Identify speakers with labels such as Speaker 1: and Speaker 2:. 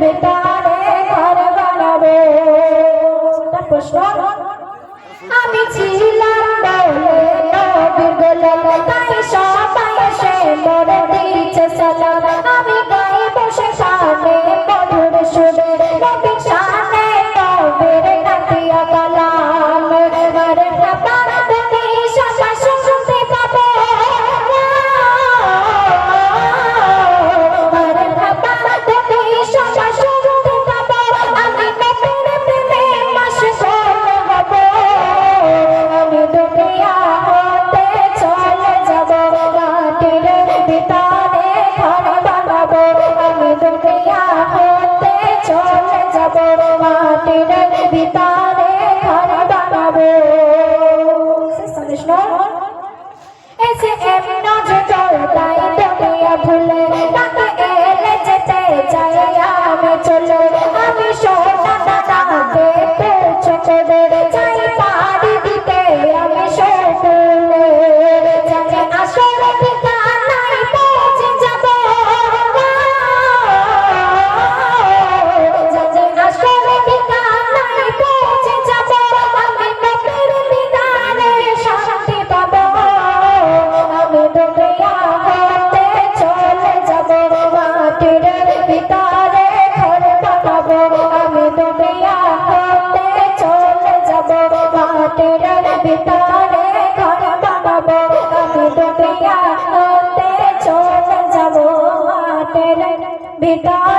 Speaker 1: ভিতরে ঘর বানাবো। প্রশ্ন, আমি ছিলাম বলে নবীর গোলাম, তাই সবাই এসে মোরে দিচ্ছে সালাম। আমি গাইব সেখানে মধুর সুরে নবীর শানে নবীর নাতিয়া কালাম। মারহাবা তুমি সবাই শুনতে পাবো, মারহাবা তুমি সবাই শুনতে পাবো। আমি নবীর প্রেমে মাশগুল হব, আমি দুনিয়া হতে চলে যাব, মাটির ভিতরে ঘর বানাবো। আমি দুনিয়া হতে চলে যাব, মাটির ভিতরে ঘর বানাবো। এসে এমনি নজর তাই দুনিয়া ভুলে, তাকে এলে যেতে চাই আমি চলে। আমি সোনা দাদাকে তুচ্ছ করে চাই পাড়ি দিতে আমি সকুলে। জানি আসলে ঠিকানায় পৌঁছে যাব, জানি আসলে ঠিকানায় পৌঁছে যাব। আমি নবীর দিদারে শান্তি পাবো, আমি দুনিয়া হতে চলে যাব, মাটির ভিতরে ঘর বানাবো। আমি দুনিয়া হতে চলে যাব, মাটির ভিতরে ঘর বানাবো। আমি দুনিয়া হতে চলে যাব, মাটির ভিতরে